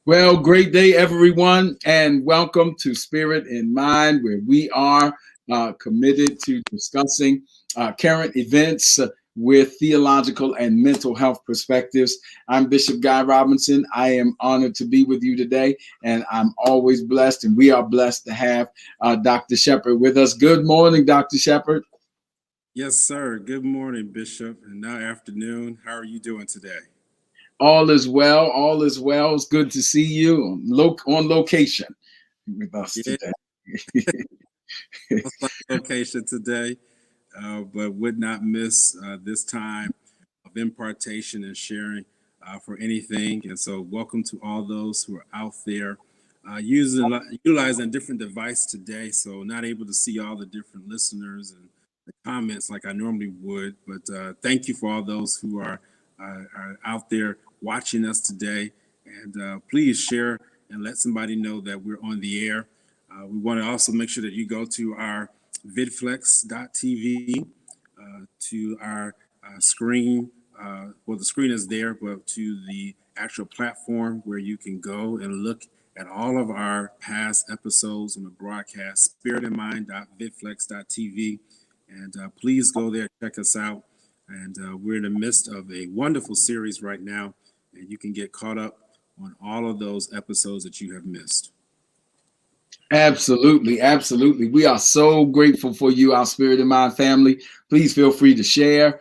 Well, great day, everyone, and welcome to Spirit in Mind, where we are committed to discussing current events with theological and mental health perspectives. I'm Bishop Guy Robinson. I am honored to be with you today, and I'm always blessed, and we are blessed to have Dr. Shepherd with us. Good morning, Dr. Shepherd. Yes, sir. Good morning, Bishop, and now afternoon. How are you doing today? All is well. All is well. It's good to see you on location with us Yeah, today. outside location today, but would not miss this time of impartation and sharing for anything. And so, welcome to all those who are out there utilizing a different device today. So, not able to see all the different listeners and the comments like I normally would. But thank you for all those who are out there watching us today. And please share and let somebody know that we're on the air. We want to also make sure that you go to our vidflex.tv to our screen. Well, the screen is there, but to the actual platform where you can go and look at all of our past episodes on the broadcast, spiritinmind.vidflex.tv. And please go there, check us out. And we're in the midst of a wonderful series right now, and you can get caught up on all of those episodes that you have missed. Absolutely, absolutely. We are so grateful for you, our Spirit and Mind family. Please feel free to share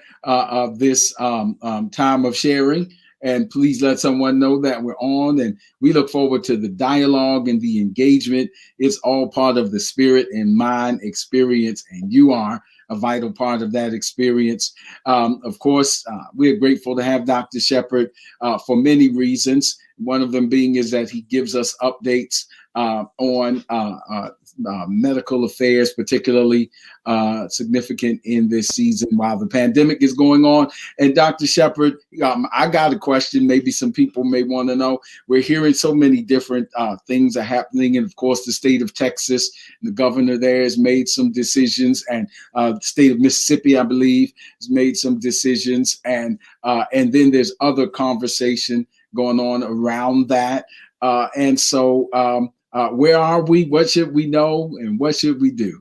this time of sharing. And please let someone know that we're on. And we look forward to the dialogue and the engagement. It's all part of the Spirit and Mind experience. And you are a vital part of that experience. Of course, we're grateful to have Dr. Shepherd for many reasons. One of them being is that he gives us updates on medical affairs, particularly significant in this season while the pandemic is going on. And Dr. Shepherd, I got a question. Maybe some people may want to know. We're hearing so many different things are happening, and of course, the state of Texas, the governor there has made some decisions, and the state of Mississippi, I believe, has made some decisions, and then there's other conversation going on around that. And so, where are we? What should we know? And what should we do?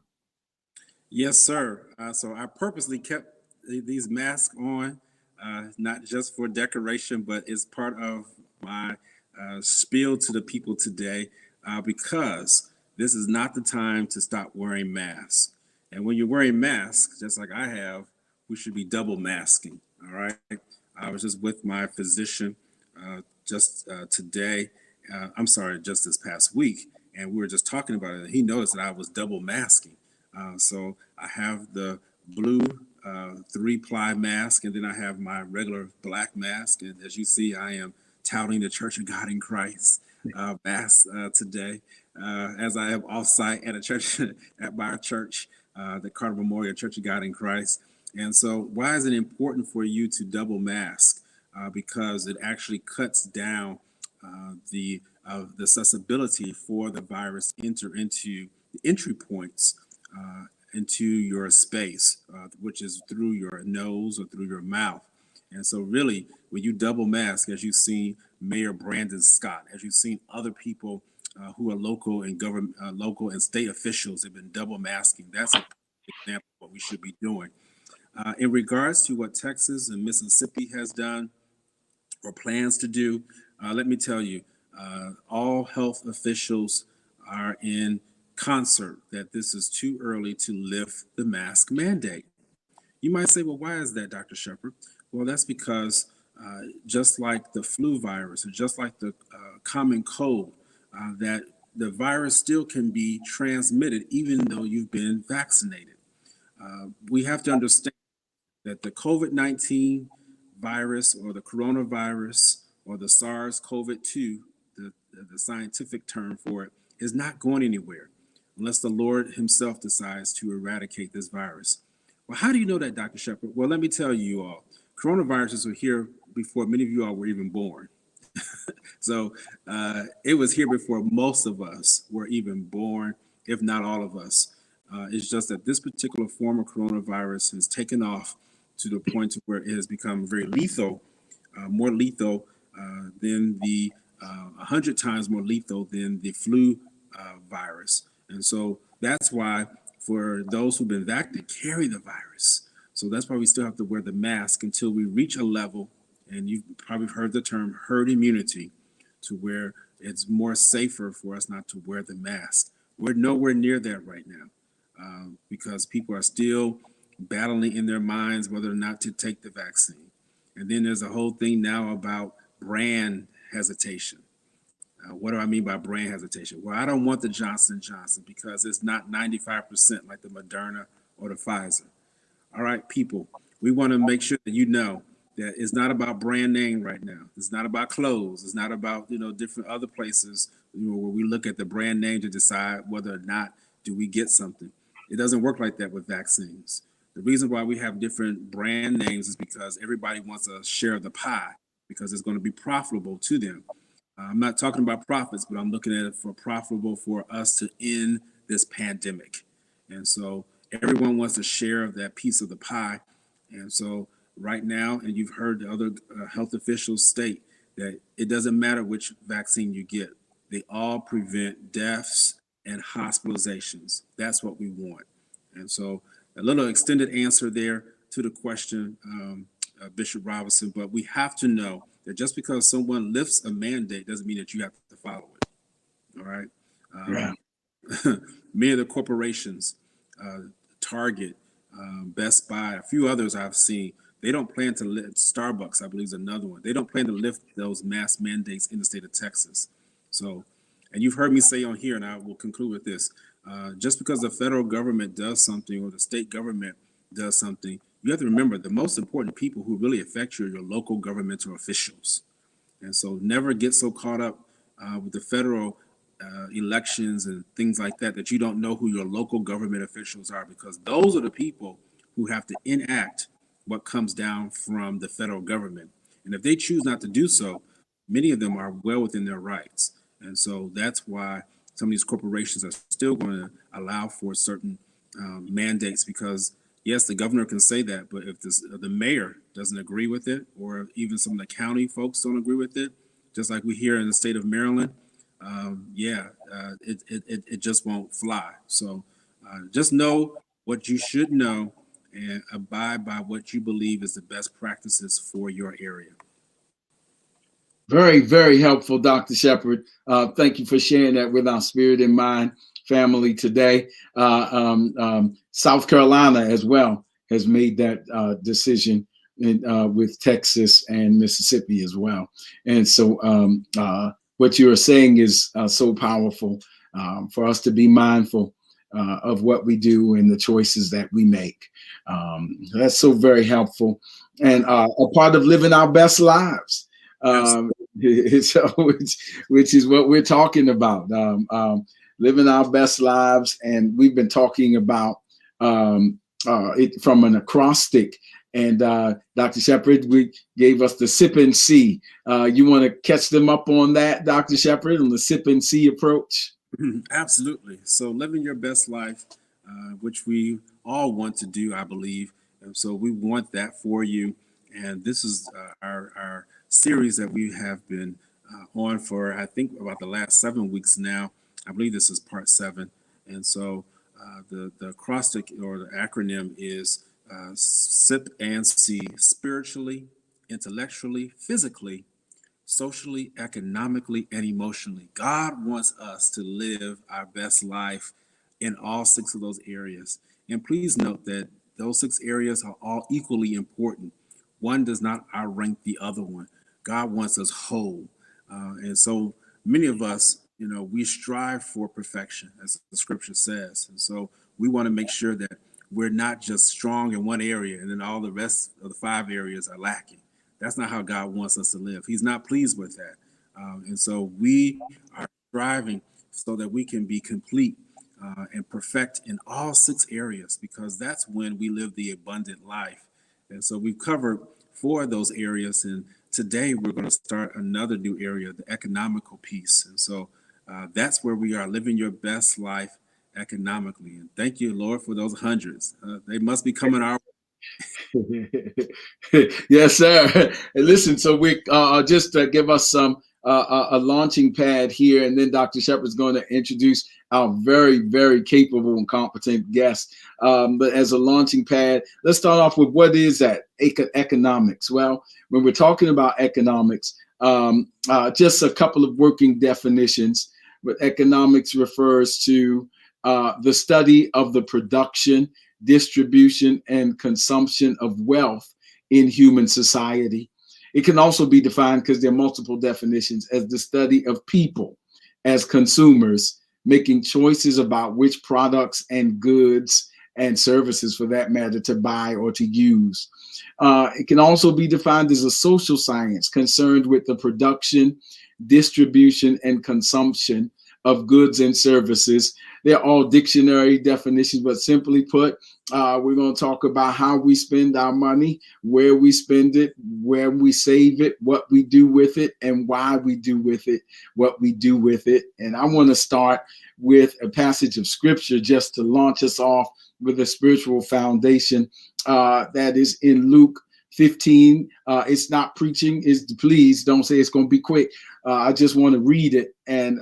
Yes, sir. So I purposely kept these masks on, not just for decoration, but it's part of my spiel to the people today because this is not the time to stop wearing masks. And when you're wearing masks, just like I have, we should be double masking. All right. I was just with my physician just today. I'm sorry, just this past week. And we were just talking about it. And he noticed that I was double masking. So I have the blue 3-ply mask, and then I have my regular black mask. And as you see, I am touting the Church of God in Christ mask today, as I have offsite at a church at my church, the Carter Memorial Church of God in Christ. And so, why is it important for you to double mask? Because it actually cuts down the accessibility for the virus to enter into the entry points into your space, which is through your nose or through your mouth. And so, really, when you double mask, as you've seen Mayor Brandon Scott, as you've seen other people who are local and government, local and state officials have been double masking. That's an example of what we should be doing. In regards to what Texas and Mississippi has done or plans to do, let me tell you, all health officials are in concert that this is too early to lift the mask mandate. You might say, well, why is that, Dr. Shepherd? Well, that's because just like the flu virus or just like the common cold, that the virus still can be transmitted even though you've been vaccinated. We have to understand that the COVID-19 virus or the coronavirus or the SARS-CoV-2, the scientific term for it, is not going anywhere unless the Lord himself decides to eradicate this virus. Well, how do you know that, Dr. Shepherd? Well, let me tell you all. Coronaviruses were here before many of you all were even born. So it was here before most of us were even born, if not all of us. It's just that this particular form of coronavirus has taken off to the point to where it has become very lethal, more lethal than the 100 times more lethal than the flu virus. And so that's why for those who've been vaccinated carry the virus. So that's why we still have to wear the mask until we reach a level, and you've probably heard the term herd immunity, to where it's more safer for us not to wear the mask. We're nowhere near that right now because people are still battling in their minds whether or not to take the vaccine. And then there's a whole thing now about brand hesitation. What do I mean by brand hesitation? Well, I don't want the Johnson & Johnson because it's not 95% like the Moderna or the Pfizer. All right, people, we want to make sure that you know that it's not about brand name right now. It's not about clothes. It's not about, different other places, where we look at the brand name to decide whether or not do we get something. It doesn't work like that with vaccines. The reason why we have different brand names is because everybody wants a share of the pie because it's going to be profitable to them. I'm not talking about profits, but I'm looking at it for profitable for us to end this pandemic. And so everyone wants a share of that piece of the pie. And so right now, and you've heard the other health officials state that it doesn't matter which vaccine you get. They all prevent deaths and hospitalizations. That's what we want. And so a little extended answer there to the question, Bishop Robinson, but we have to know that just because someone lifts a mandate doesn't mean that you have to follow it. All right. Many of the corporations, Target, Best Buy, a few others I've seen, they don't plan to lift, Starbucks, I believe is another one. They don't plan to lift those mask mandates in the state of Texas. So, and you've heard me say on here, and I will conclude with this, just because the federal government does something or the state government does something, you have to remember the most important people who really affect you are your local governmental officials. And so never get so caught up with the federal elections and things like that, that you don't know who your local government officials are, because those are the people who have to enact what comes down from the federal government. And if they choose not to do so, many of them are well within their rights. And so that's why some of these corporations are still going to allow for certain mandates, because yes, the governor can say that, but if the mayor doesn't agree with it, or even some of the county folks don't agree with it, just like we hear in the state of Maryland, it just won't fly. So just know what you should know and abide by what you believe is the best practices for your area. Very, very helpful, Dr. Shepherd. Thank you for sharing that with our Spirit in Mind family today. South Carolina as well has made that decision with Texas and Mississippi as well. And so what you are saying is so powerful for us to be mindful of what we do and the choices that we make. That's so very helpful, and a part of living our best lives. Which is what we're talking about, living our best lives. And we've been talking about it from an acrostic. And Dr. Shepherd, we gave us the sip and see. You want to catch them up on that, Dr. Shepherd, on the sip and see approach? Absolutely. So living your best life, which we all want to do, I believe. And so we want that for you. And this is our series that we have been on for, I think, about the last 7 weeks now. I believe this is part 7. And so the acrostic or the acronym is SIP and C: spiritually, intellectually, physically, socially, economically, and emotionally. God wants us to live our best life in all 6 of those areas. And please note that those 6 areas are all equally important. One does not outrank the other one. God wants us whole. And so many of us, we strive for perfection, as the scripture says. And so we want to make sure that we're not just strong in one area and then all the rest of the 5 areas are lacking. That's not how God wants us to live. He's not pleased with that. And so we are striving so that we can be complete and perfect in all 6 areas, because that's when we live the abundant life. And so we've covered 4 of those areas. And today we're going to start another new area, the economical piece. And so that's where we are, living your best life economically. And thank you, Lord, for those hundreds. They must be coming our way. Yes, sir. And listen, so we just give us some a launching pad here, and then Dr. Shepherd's going to introduce our very, very capable and competent guest. But as a launching pad, let's start off with what is that economics? Well, when we're talking about economics, just a couple of working definitions. But economics refers to the study of the production, distribution, and consumption of wealth in human society. It can also be defined, because there are multiple definitions, as the study of people as consumers, making choices about which products and goods and services, for that matter, to buy or to use. It can also be defined as a social science concerned with the production, distribution, and consumption of goods and services. They're all dictionary definitions, but simply put, we're going to talk about how we spend our money, where we spend it, where we save it, what we do with it, and why we do with it, what we do with it. And I want to start with a passage of scripture just to launch us off with a spiritual foundation that is in Luke 15. It's not preaching. Please don't say it's going to be quick. I just want to read it and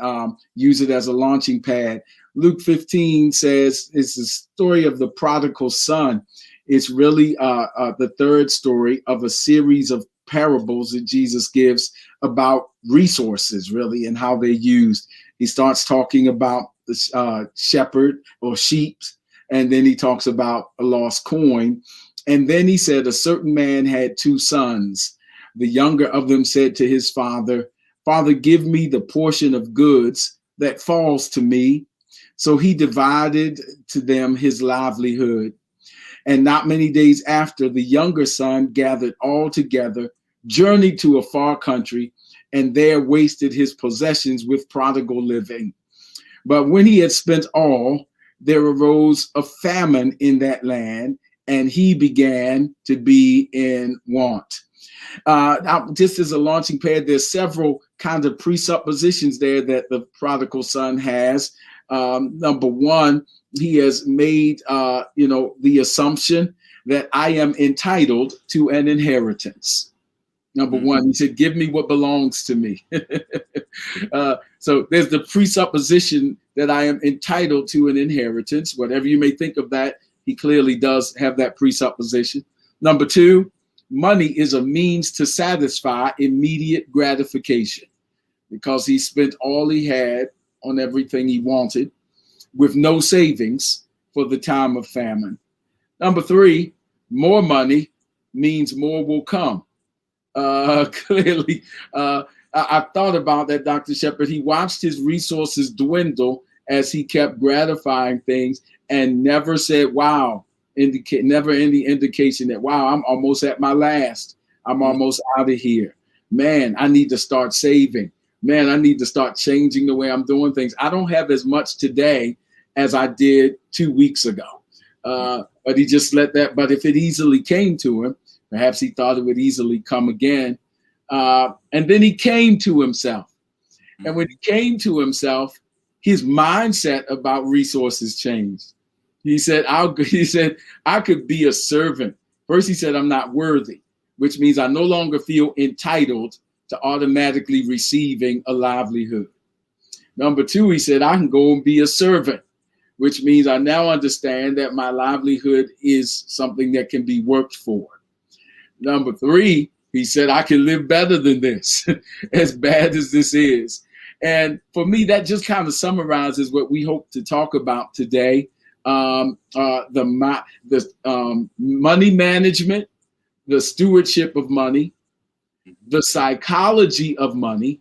use it as a launching pad. Luke 15 says it's the story of the prodigal son. It's really the third story of a series of parables that Jesus gives about resources, really, and how they're used. He starts talking about the shepherd or sheep, and then he talks about a lost coin. And then he said, a certain man had two sons. The younger of them said to his father, Father, give me the portion of goods that falls to me. So he divided to them his livelihood. And not many days after, the younger son gathered all together, journeyed to a far country, and there wasted his possessions with prodigal living. But when he had spent all, there arose a famine in that land, and he began to be in want. Now, just as a launching pad, there's several kinds of presuppositions there that the prodigal son has. Number one, he has made, the assumption that I am entitled to an inheritance. Number one, he said, give me what belongs to me. So there's the presupposition that I am entitled to an inheritance. Whatever you may think of that, he clearly does have that presupposition. Number two, money is a means to satisfy immediate gratification, because he spent all he had on everything he wanted with no savings for the time of famine. Number three, more money means more will come. Clearly, I thought about that, Dr. Shepherd. He watched his resources dwindle as he kept gratifying things and never said, wow, never any indication that, wow, I'm almost at my last. I'm almost out of here. Man, I need to start saving. Man, I need to start changing the way I'm doing things. I don't have as much today as I did 2 weeks ago. But he just let that, but if it easily came to him, perhaps he thought it would easily come again. And then he came to himself. And when he came to himself, his mindset about resources changed. He said, I could be a servant. First, he said, I'm not worthy, which means I no longer feel entitled to automatically receiving a livelihood. Number two, he said, I can go and be a servant, which means I now understand that my livelihood is something that can be worked for. Number three, he said, I can live better than this, as bad as this is. And for me, that just kind of summarizes what we hope to talk about today. The money management, the stewardship of money, the psychology of money,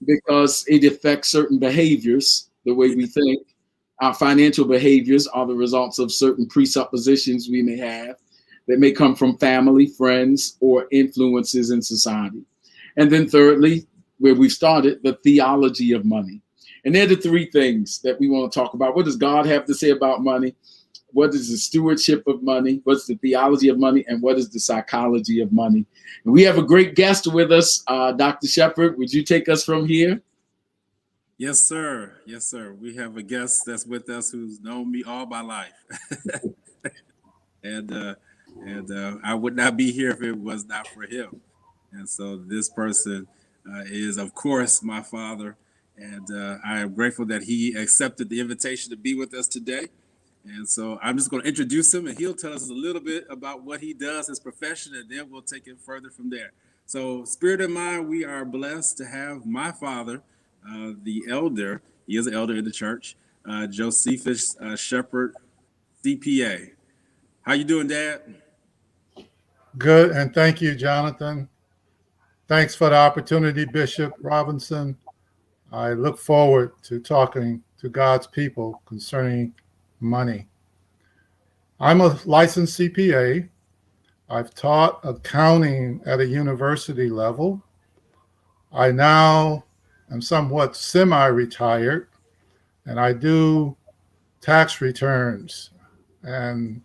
because it affects certain behaviors, the way we think. Our financial behaviors are the results of certain presuppositions we may have that may come from family, friends, or influences in society. And then thirdly, where we've started, the theology of money. And they're the three things that we want to talk about. What does God have to say about money? What is the stewardship of money? What's the theology of money? And what is the psychology of money? And we have a great guest with us, Dr. Shepherd. Would you take us from here? Yes, sir. Yes, sir. We have a guest that's with us who's known me all my life. and I would not be here if it was not for him. And so this person is, of course, my father. And I am grateful that he accepted the invitation to be with us today. And so I'm just going to introduce him, and he'll tell us a little bit about what he does, his profession, and then we'll take it further from there. So, Spirit of Mind, we are blessed to have my father, the elder. He is an elder in the church, Josephus Shepherd, CPA. How you doing, Dad? Good, and thank you, Jonathan. Thanks for the opportunity, Bishop Robinson. I look forward to talking to God's people concerning money. I'm a licensed CPA. I've taught accounting at a university level. I now am somewhat semi-retired, and I do tax returns and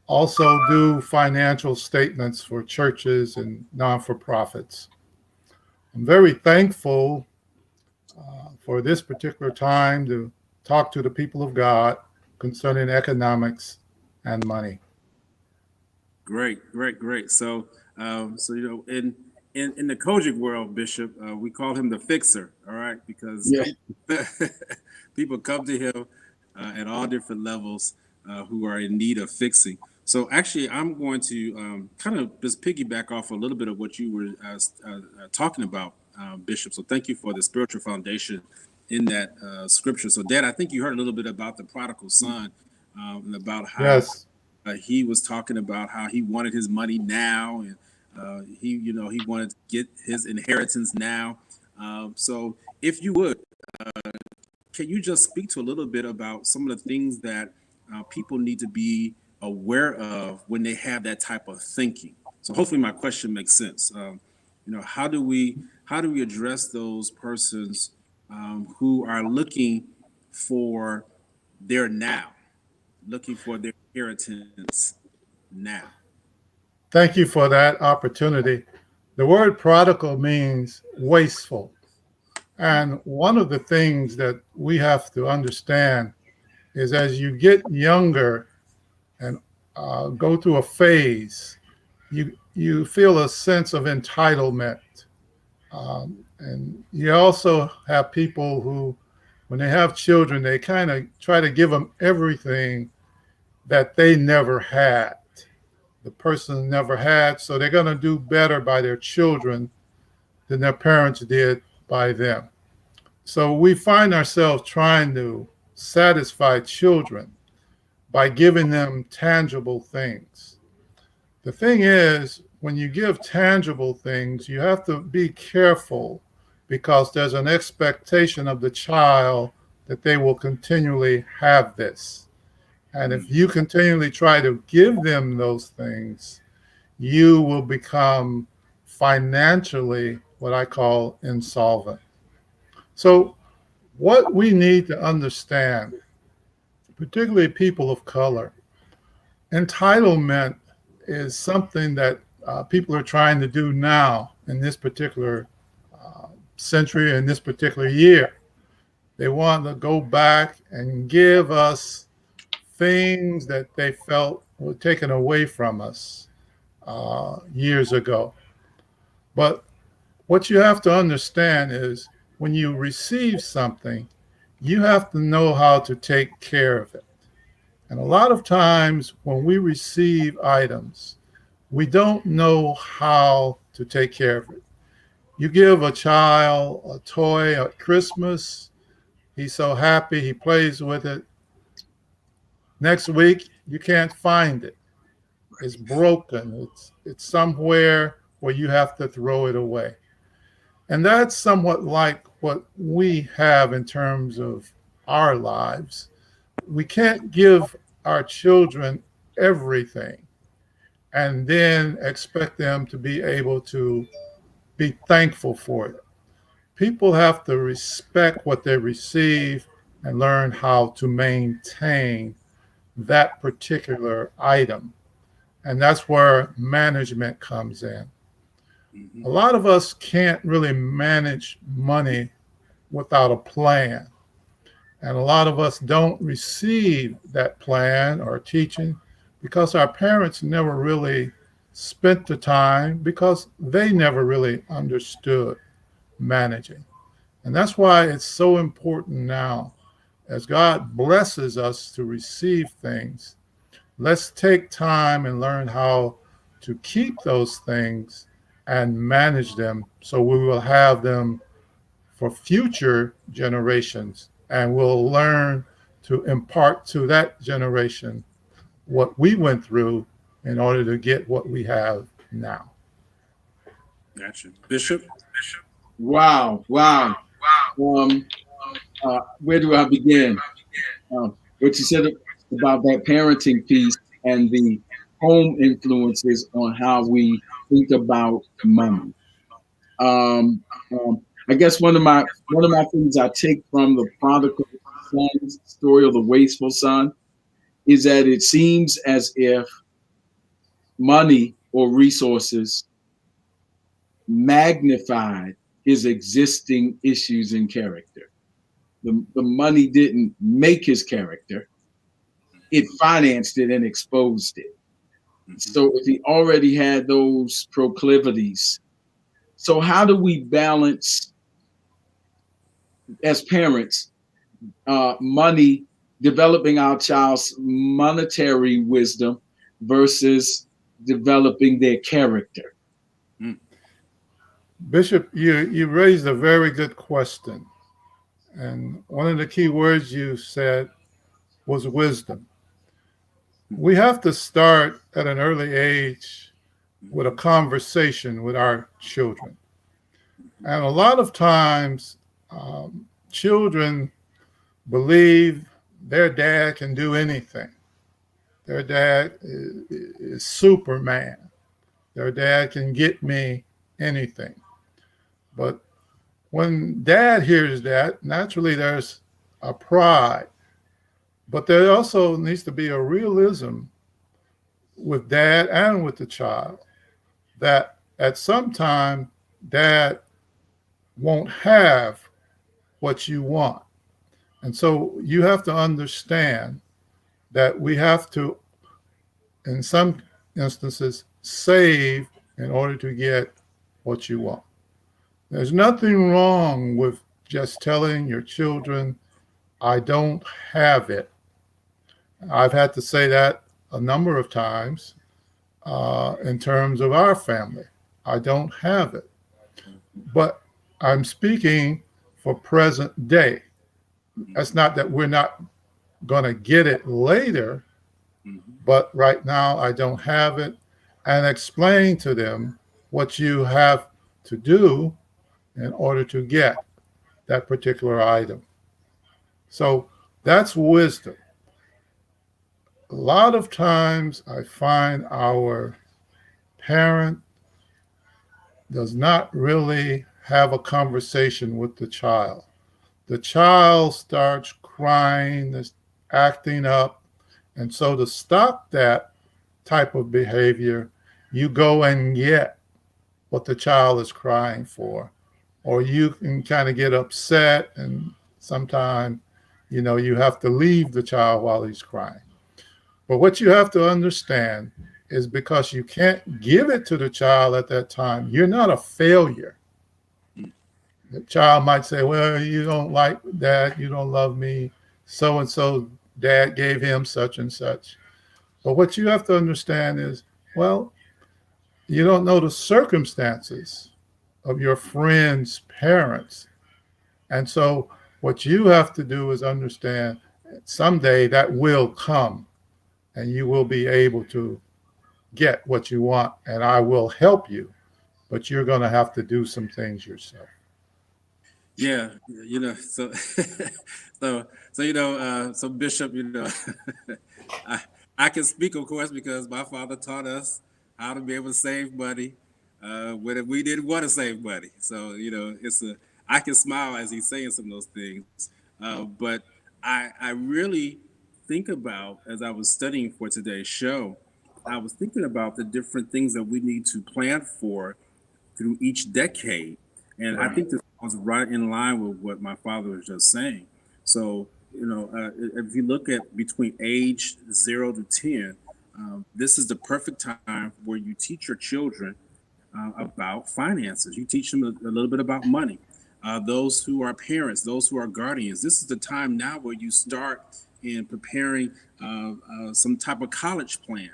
also do financial statements for churches and non-for-profits. I'm very thankful for this particular time to talk to the people of God concerning economics and money. Great. So, in the Kojic world, Bishop, we call him the fixer. All right, because people come to him at all different levels who are in need of fixing. So, actually, I'm going to kind of just piggyback off a little bit of what you were talking about, Bishop. So, thank you for the spiritual foundation in that scripture. So, Dad, I think you heard a little bit about the prodigal son and about how. Yes. He was talking about how he wanted his money now, and he wanted to get his inheritance now. So, if you would, can you just speak to a little bit about some of the things that people need to be aware of when they have that type of thinking? So, hopefully, my question makes sense. How do we address those persons who are looking for their now, looking for their inheritance now? Thank you for that opportunity. The word prodigal means wasteful. And one of the things that we have to understand is as you get younger and go through a phase, you feel a sense of entitlement. And you also have people who, when they have children, they kind of try to give them everything that they never had, the person never had, so they're going to do better by their children than their parents did by them. So we find ourselves trying to satisfy children by giving them tangible things. The thing is, when you give tangible things, you have to be careful because there's an expectation of the child that they will continually have this. And if you continually try to give them those things, you will become financially what I call insolvent. So what we need to understand, particularly people of color, entitlement is something that people are trying to do now in this particular century, in this particular year. They want to go back and give us things that they felt were taken away from us years ago. But what you have to understand is when you receive something, you have to know how to take care of it. And a lot of times when we receive items, we don't know how to take care of it. You give a child a toy at Christmas, he's so happy, he plays with it. Next week, you can't find it. It's broken. It's somewhere where you have to throw it away. And that's somewhat like what we have in terms of our lives. We can't give our children everything and then expect them to be able to be thankful for it. People have to respect what they receive and learn how to maintain that particular item. And that's where management comes in. Mm-hmm. A lot of us can't really manage money without a plan. And a lot of us don't receive that plan or teaching because our parents never really spent the time because they never really understood. managing. And that's why it's so important now, as God blesses us to receive things, let's take time and learn how to keep those things and manage them so we will have them for future generations, and we'll learn to impart to that generation what we went through in order to get what we have now. Gotcha. Bishop? Wow, wow. Where do I begin? What you said about that parenting piece and the home influences on how we think about money. Um, I guess one of my things I take from the prodigal son's story, or the wasteful son, is that it seems as if money or resources magnified his existing issues in character. The money didn't make his character, it financed it and exposed it. So if he already had those proclivities, so how do we balance as parents money, developing our child's monetary wisdom versus developing their character? Bishop, you raised a very good question. And one of the key words you said was wisdom. We have to start at an early age with a conversation with our children. And a lot of times, children believe their dad can do anything. Their dad is Superman. Their dad can get me anything. But when dad hears that, naturally there's a pride. But there also needs to be a realism with dad and with the child that at some time dad won't have what you want. And so you have to understand that we have to, in some instances, save in order to get what you want. There's nothing wrong with just telling your children, I don't have it. I've had to say that a number of times in terms of our family. I don't have it. But I'm speaking for present day. That's not that we're not going to get it later, but right now I don't have it. And explain to them what you have to do in order to get that particular item. So that's wisdom. A lot of times I find our parent does not really have a conversation with the child. The child starts crying, acting up. And so to stop that type of behavior, you go and get what the child is crying for. Or you can kind of get upset, and sometimes, you have to leave the child while he's crying. But what you have to understand is because you can't give it to the child at that time, you're not a failure. The child might say, well, you don't like that, you don't love me, so-and-so dad gave him such and such. But what you have to understand is, well, you don't know the circumstances of your friend's parents. And so what you have to do is understand someday that will come and you will be able to get what you want, and I will help you, but you're going to have to do some things yourself. Yeah, so so Bishop, I can speak, of course, because my father taught us how to be able to save money when we didn't want to save money. So I can smile as he's saying some of those things, but I really think about, as I was studying for today's show, I was thinking about the different things that we need to plan for through each decade. And right. I think this was right in line with what my father was just saying. So, if you look at between age 0 to 10, this is the perfect time where you teach your children about finances. You teach them a little bit about money. those who are parents, those who are guardians. This is the time now where you start in preparing some type of college plan.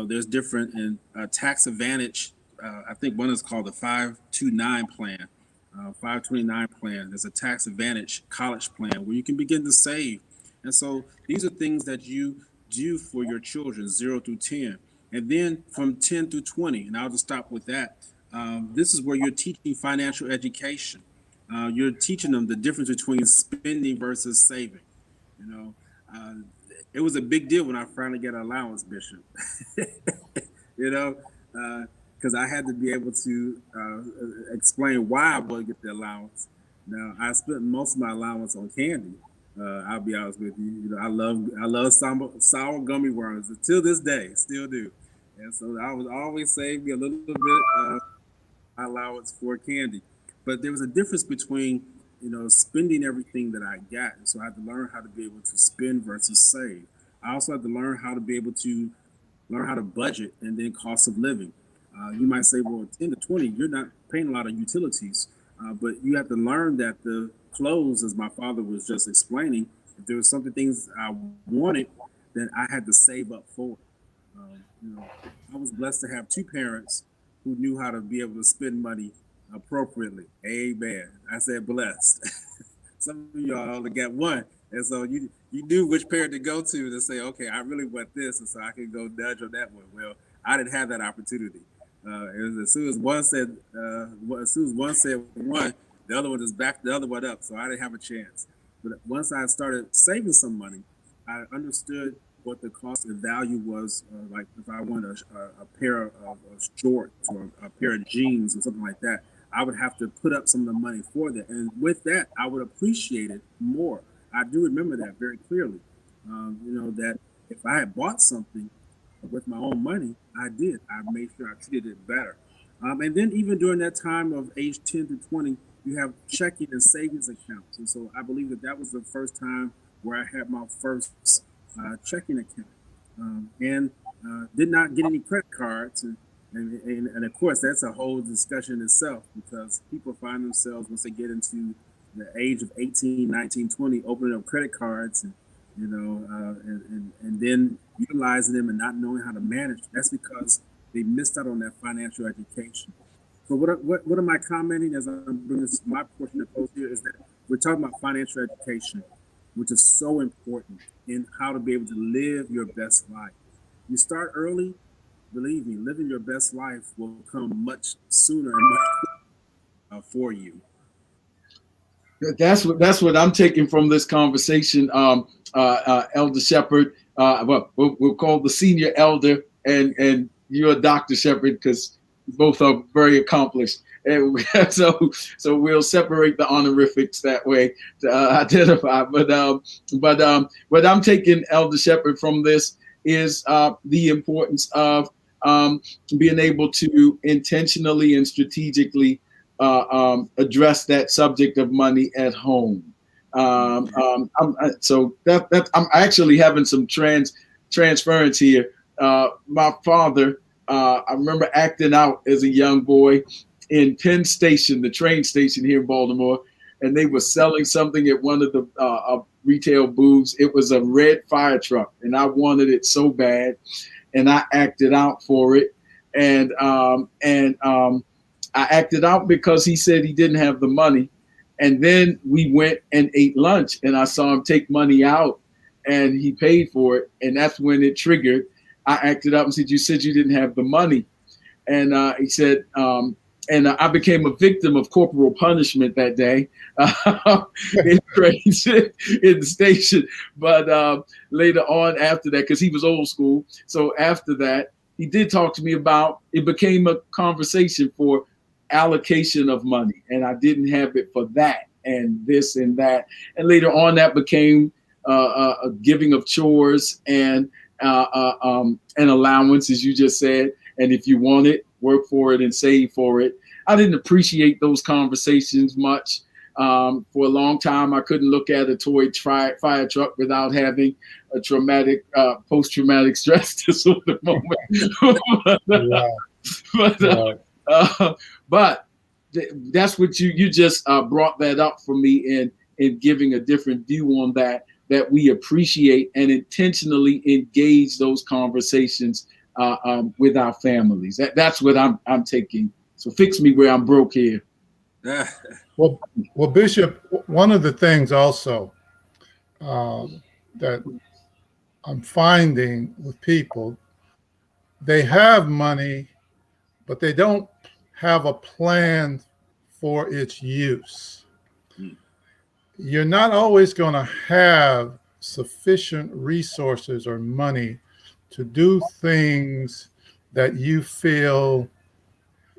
There's different and tax advantage. I think one is called the 529 plan. 529 plan. There's a tax advantage college plan where you can begin to save. And so these are things that you do for your children, 0 through 10. And then from 10 through 20, and I'll just stop with that. This is where you're teaching financial education. You're teaching them the difference between spending versus saving. It was a big deal when I finally got an allowance, Bishop. Because I had to be able to explain why I would get the allowance. Now, I spent most of my allowance on candy. I'll be honest with you. I love sour gummy worms until this day, still do. And so I was always saving me a little bit of allowance for candy. But there was a difference between, spending everything that I got. And so I had to learn how to be able to spend versus save. I also had to learn how to be able to learn how to budget and then cost of living. You might say, well, 10 to 20, you're not paying a lot of utilities, but you have to learn that the clothes, as my father was just explaining, if there was things I wanted, then I had to save up for it. I was blessed to have two parents who knew how to be able to spend money appropriately. Amen. I said blessed. Some of y'all only got one. And so you knew which parent to go to say, okay, I really want this, and so I can go nudge on that one. Well, I didn't have that opportunity. As soon as one said one, the other one just backed the other one up. So I didn't have a chance. But once I started saving some money, I understood what the cost and value was. Like if I wanted a pair of shorts or a pair of jeans or something like that, I would have to put up some of the money for that. And with that, I would appreciate it more. I do remember that very clearly. That if I had bought something with my own money, I did. I made sure I treated it better. And then even during that time of age 10 to 20, you have checking and savings accounts. And so I believe that was the first time where I had my first checking account and did not get any credit cards. And of course, that's a whole discussion in itself, because people find themselves, once they get into the age of 18, 19, 20, opening up credit cards and then utilizing them and not knowing how to manage. That's because they missed out on that financial education. So what am I commenting as I'm bringing my portion of post here is that we're talking about financial education, which is so important in how to be able to live your best life. You start early, believe me, living your best life will come much sooner and much quicker for you. That's what I'm taking from this conversation, Elder Shepherd. We'll call the senior elder, and you're Dr. Shepherd, because both are very accomplished. And so we'll separate the honorifics that way to identify. But what I'm taking, Elder Shepherd, from this is the importance of being able to intentionally and strategically address that subject of money at home. I'm actually having some transference here. My father, I remember acting out as a young boy in Penn Station, the train station here in Baltimore, and they were selling something at one of the retail booths. It was a red fire truck, and I wanted it so bad, and I acted out for it, and I acted out because he said he didn't have the money. And then we went and ate lunch, and I saw him take money out, and he paid for it. And that's when it triggered. I acted up and said, "You said you didn't have the money." And he said, and I became a victim of corporal punishment that day in the station. But later on after that, because he was old school. So after that, he did talk to me about, it became a conversation for allocation of money, and I didn't have it for that and this and that. And later on, that became a giving of chores and an allowance, as you just said. And if you want it, work for it and save for it. I didn't appreciate those conversations much. For a long time, I couldn't look at a toy fire truck without having a traumatic, post-traumatic stress disorder moment. But that's what you just brought that up for me in giving a different view on that we appreciate and intentionally engage those conversations with our families. That's what I'm taking. So fix me where I'm broke here. Well, Bishop, one of the things also that I'm finding with people, they have money, but they don't have a plan for its use. You're not always going to have sufficient resources or money to do things that you feel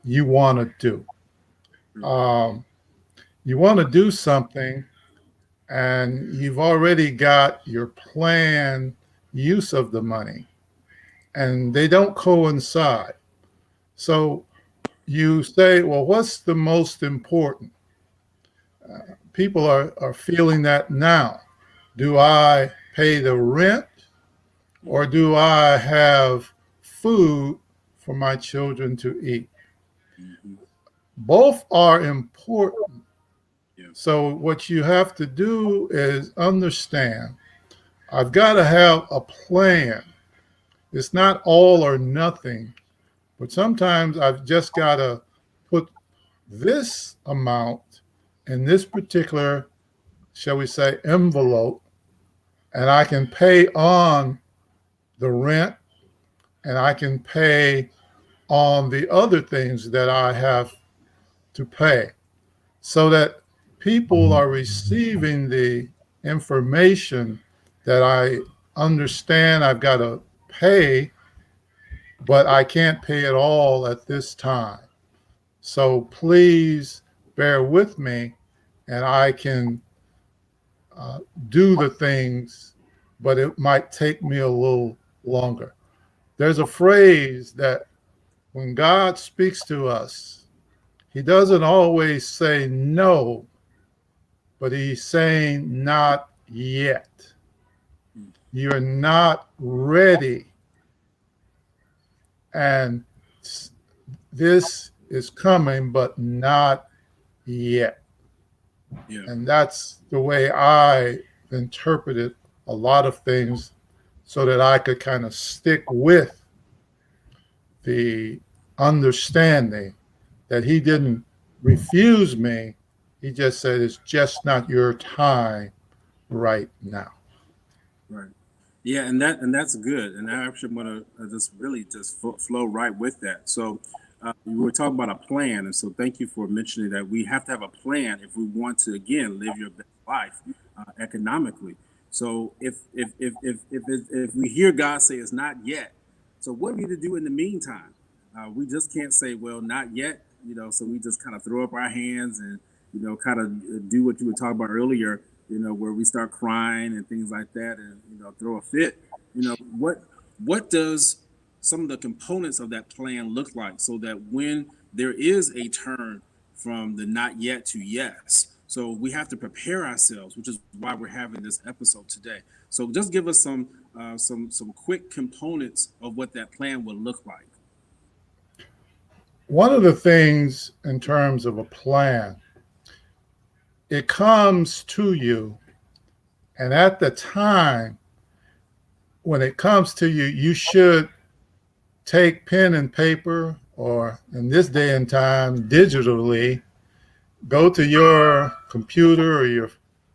you want to do. You want to do something and you've already got your planned use of the money and they don't coincide. So you say, well, what's the most important? People are feeling that now. Do I pay the rent or do I have food for my children to eat? Both are important. So what you have to do is understand, I've got to have a plan. It's not all or nothing, but sometimes I've just got to put this amount in this particular, shall we say, envelope, and I can pay on the rent and I can pay on the other things that I have to pay, so that people are receiving the information that I understand I've got to pay, but I can't pay it all at this time. So please bear with me and I can do the things, but it might take me a little longer. There's a phrase that when God speaks to us, he doesn't always say no, but he's saying not yet. You're not ready. And this is coming, but not yet. Yeah. And that's the way I interpreted a lot of things so that I could kind of stick with the understanding that he didn't refuse me. He just said, it's just not your time right now. Right. Yeah, and that's good. And I actually want to just really just flow right with that. So we were talking about a plan, and so thank you for mentioning that we have to have a plan if we want to again live your best life economically. So if we hear God say it's not yet, so what do we need to do in the meantime? We just can't say, well, not yet, so we just kind of throw up our hands and kind of do what you were talking about earlier, where we start crying and things like that, and throw a fit. What does some of the components of that plan look like, so that when there is a turn from the not yet to yes, so we have to prepare ourselves, which is why we're having this episode today. So just give us some quick components of what that plan will look like. One of the things in terms of a plan, it comes to you, and at the time when it comes to you, you should take pen and paper, or in this day and time, digitally, go to your computer or your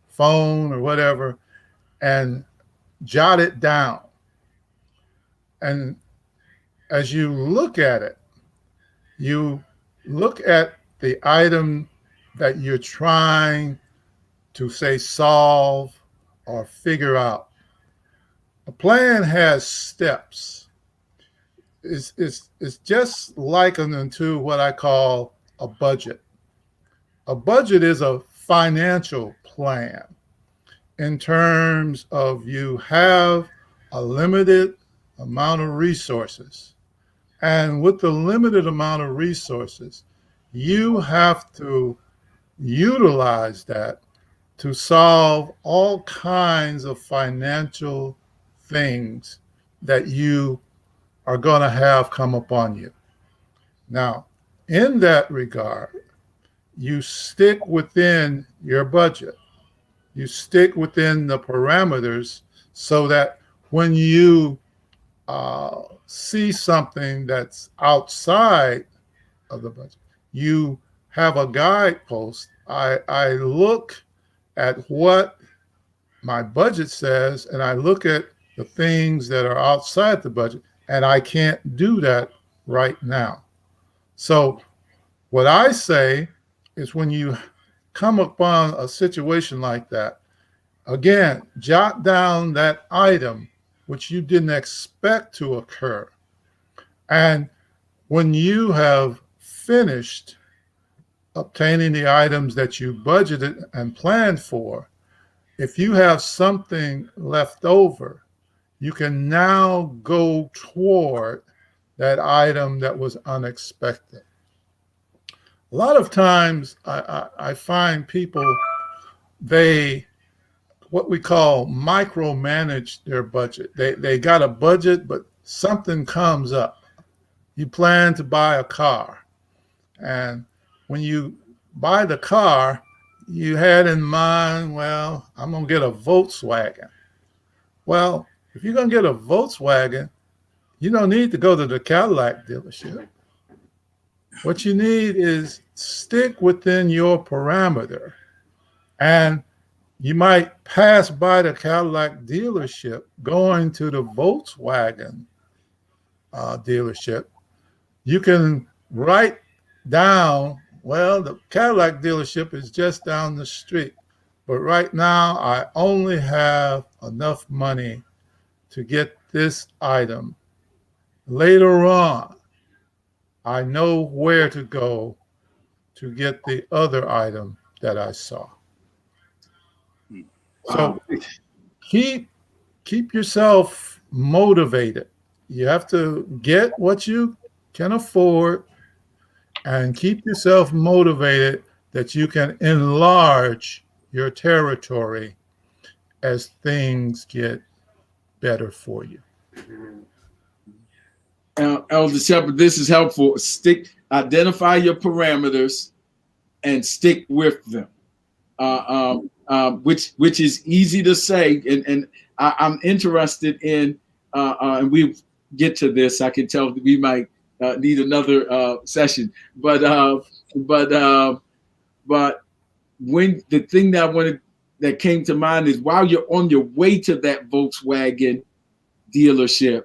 phone or whatever and jot it down. And as you look at it, you look at the item that you're trying to, say, solve or figure out. A plan has steps. It's just likened to what I call a budget. A budget is a financial plan in terms of you have a limited amount of resources. And with the limited amount of resources, you have to utilize that to solve all kinds of financial things that you are going to have come upon you. Now, in that regard, you stick within your budget. You stick within the parameters so that when you see something that's outside of the budget, you have a guidepost. I look at what my budget says, and I look at the things that are outside the budget, and I can't do that right now. So, what I say is when you come upon a situation like that, again, jot down that item which you didn't expect to occur. And when you have finished obtaining the items that you budgeted and planned for, if you have something left over, you can now go toward that item that was unexpected. A lot of times I find people, they what we call micromanage their budget. They got a budget, but something comes up. You plan to buy a car, and when you buy the car, you had in mind, well, I'm going to get a Volkswagen. Well, if you're going to get a Volkswagen, you don't need to go to the Cadillac dealership. What you need is stick within your parameter. And you might pass by the Cadillac dealership going to the Volkswagen dealership. You can write down, well, the Cadillac dealership is just down the street, but right now I only have enough money to get this item. Later on, I know where to go to get the other item that I saw. So keep yourself motivated. You have to get what you can afford and keep yourself motivated that you can enlarge your territory as things get better for you. Elder Shepherd, this is helpful. Identify your parameters and stick with them. Which is easy to say, and I'm interested in, and we get to this. I can tell we might need another session, but when the thing that came to mind is while you're on your way to that Volkswagen dealership,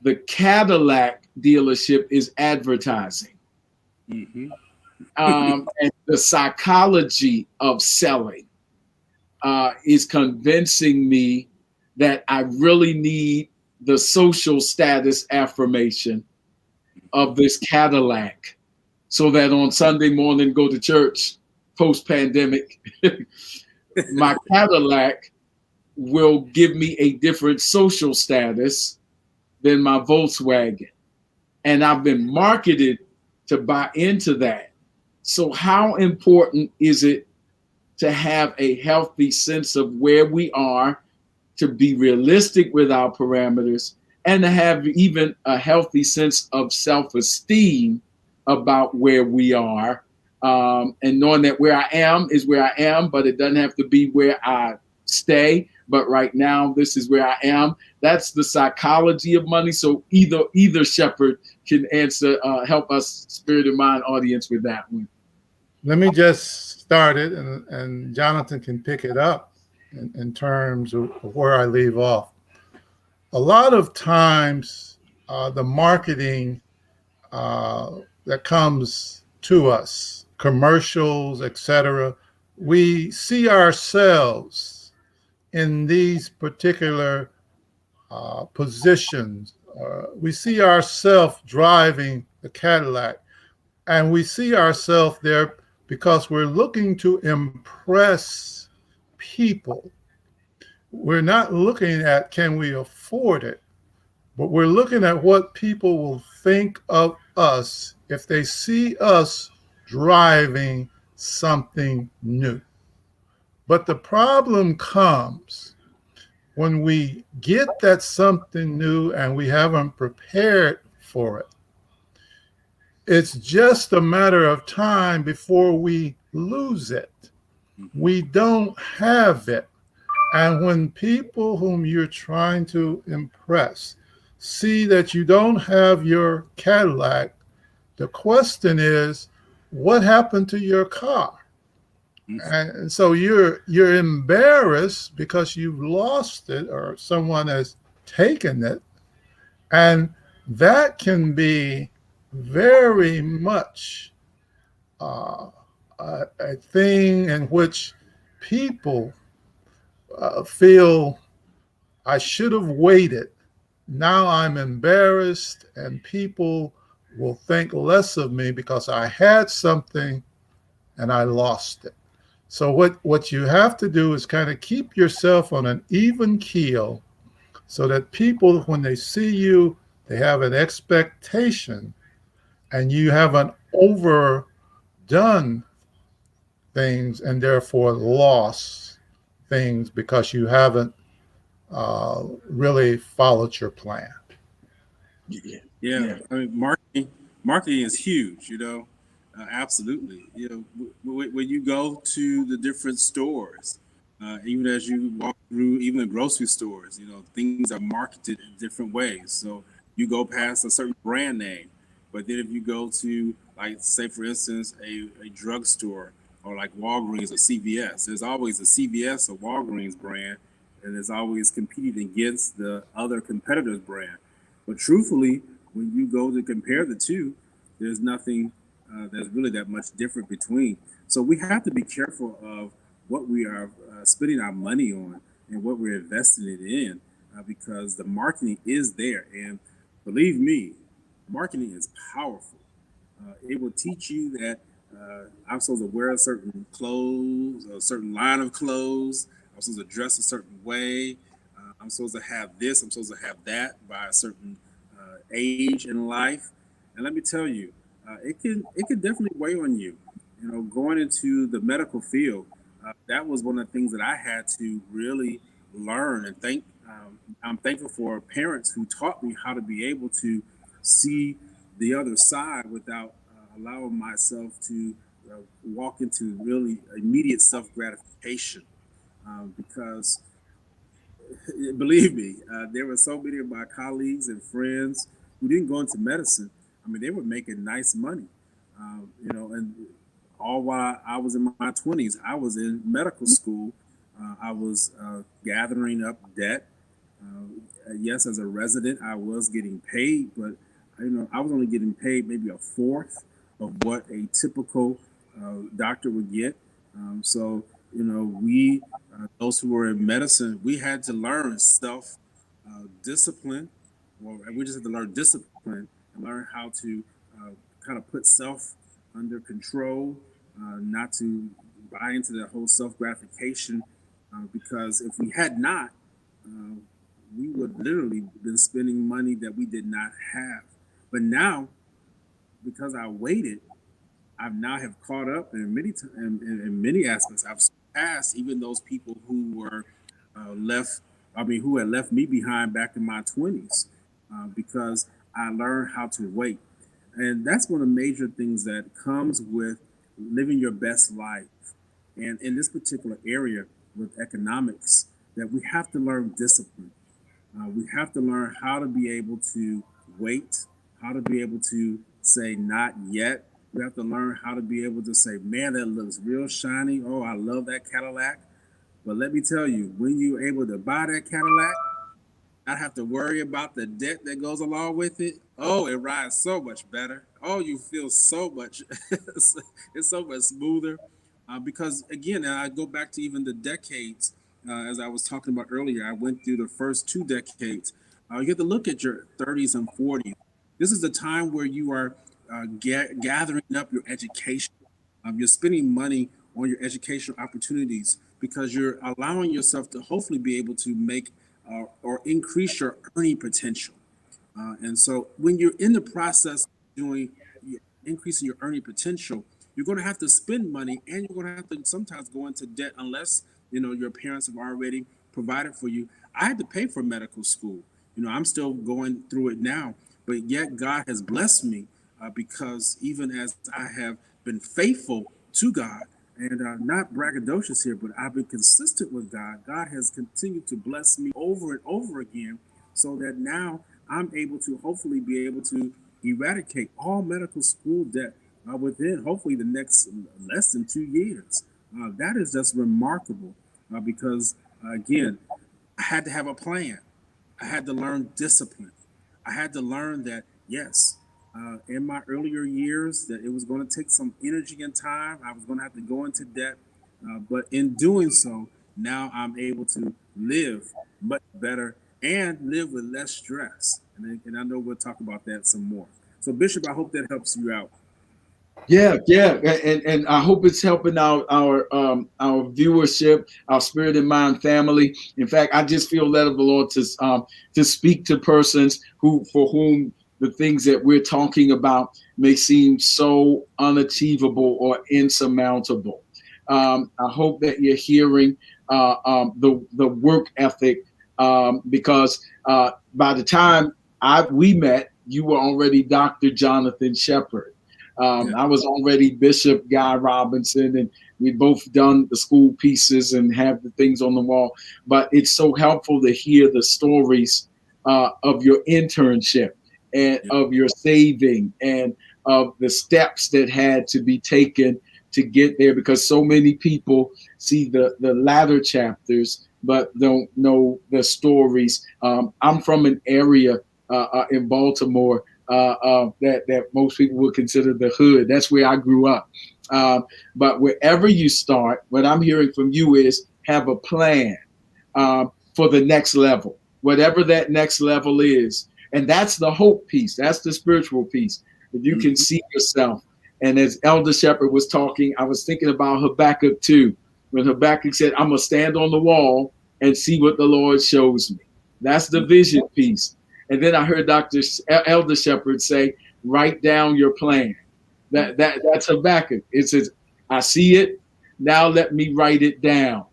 the Cadillac dealership is advertising. Mm-hmm. And the psychology of selling is convincing me that I really need the social status affirmation of this Cadillac so that on Sunday morning, go to church post-pandemic, my Cadillac will give me a different social status than my Volkswagen. And I've been marketed to buy into that. So how important is it to have a healthy sense of where we are, to be realistic with our parameters, and to have even a healthy sense of self-esteem about where we are, and knowing that where I am is where I am, but it doesn't have to be where I stay. But right now, this is where I am. That's the psychology of money. So either Shepherd can answer, help us, Spirit and Mind audience, with that one. Let me just start it, and Jonathan can pick it up in terms of where I leave off. A lot of times, the marketing that comes to us, commercials, etc., we see ourselves in these particular positions. We see ourselves driving the Cadillac, and we see ourselves there because we're looking to impress people. We're not looking at can we afford it, but we're looking at what people will think of us if they see us driving something new. But the problem comes when we get that something new and we haven't prepared for it. it's just a matter of time before we lose it. We don't have it. And when people whom you're trying to impress see that you don't have your Cadillac, the question is, what happened to your car? And so you're embarrassed because you've lost it or someone has taken it. And that can be very much a thing in which people feel I should have waited. Now I'm embarrassed, and people will think less of me because I had something and I lost it. So what you have to do is kind of keep yourself on an even keel so that people, when they see you, they have an expectation and you haven't overdone things and therefore lost things because you haven't really followed your plan. Yeah. I mean, marketing is huge, absolutely. When you go to the different stores, even as you walk through even the grocery stores, things are marketed in different ways. So you go past a certain brand name, but then if you go to, like, say for instance, a drugstore or like Walgreens or CVS, there's always a CVS or Walgreens brand, and it's always competing against the other competitor's brand. But truthfully, when you go to compare the two, there's nothing that's really that much different between. So we have to be careful of what we are spending our money on and what we're investing it in, because the marketing is there. And believe me, marketing is powerful. It will teach you that I'm supposed to wear a certain clothes, a certain line of clothes. I'm supposed to dress a certain way. I'm supposed to have this. I'm supposed to have that by a certain age in life. And let me tell you, it can definitely weigh on you. Going into the medical field, that was one of the things that I had to really learn and think. I'm thankful for parents who taught me how to be able to see the other side without allowing myself to walk into really immediate self gratification. Because believe me, there were so many of my colleagues and friends who didn't go into medicine. I mean, they were making nice money, and all while I was in my 20s, I was in medical school. I was gathering up debt. Yes, as a resident, I was getting paid, but I was only getting paid maybe a fourth of what a typical doctor would get. So, we, those who were in medicine, we had to learn self discipline. Well, we just had to learn discipline and learn how to kind of put self under control, not to buy into that whole self gratification, because if we had not, we would literally been spending money that we did not have. But now, because I waited, I've now have caught up in in many aspects. I've surpassed even those people who were left. I mean, who had left me behind back in my 20s, because I learned how to wait, and that's one of the major things that comes with living your best life. And in this particular area with economics, that we have to learn discipline. We have to learn how to be able to wait, how to be able to say not yet. We have to learn how to be able to say, man, that looks real shiny. Oh, I love that Cadillac. But let me tell you, when you're able to buy that Cadillac, not have to worry about the debt that goes along with it. Oh, it rides so much better. Oh, you feel so much, it's so much smoother. Because again, I go back to even the decades, as I was talking about earlier, I went through the first 2 decades. You have to look at your 30s and 40s. This is the time where you are gathering up your education. You're spending money on your educational opportunities because you're allowing yourself to hopefully be able to make or increase your earning potential. And so when you're in the process of doing increasing your earning potential, you're going to have to spend money and you're going to have to sometimes go into debt unless your parents have already provided for you. I had to pay for medical school. I'm still going through it now, but yet God has blessed me because even as I have been faithful to God, and not braggadocious here, but I've been consistent with God. God has continued to bless me over and over again, so that now I'm able to hopefully be able to eradicate all medical school debt within hopefully the next less than 2 years. That is just remarkable because, again, I had to have a plan. I had to learn discipline. I had to learn that, yes, in my earlier years, that it was going to take some energy and time. I was going to have to go into debt. But in doing so, now I'm able to live much better and live with less stress. And I know we'll talk about that some more. So, Bishop, I hope that helps you out. Yeah, yeah, and I hope it's helping our viewership, our Spirit and Mind family. In fact, I just feel led of the Lord to speak to persons for whom the things that we're talking about may seem so unachievable or insurmountable. I hope that you're hearing the work ethic, because by the time we met, you were already Dr. Jonathan Shepherd. I was already Bishop Guy Robinson, and we both done the school pieces and have the things on the wall. But it's so helpful to hear the stories of your internship and of your saving and of the steps that had to be taken to get there, because so many people see the latter chapters but don't know the stories. I'm from an area in Baltimore that most people would consider the hood. That's where I grew up. But wherever you start, what I'm hearing from you is have a plan for the next level, whatever that next level is. And that's the hope piece. That's the spiritual piece. If you can see yourself. And as Elder Shepherd was talking, I was thinking about Habakkuk 2, when Habakkuk said, I'm going to stand on the wall and see what the Lord shows me. That's the vision piece. And then I heard Elder Shepherd say, write down your plan. That's Habakkuk. It says, I see it. Now let me write it down.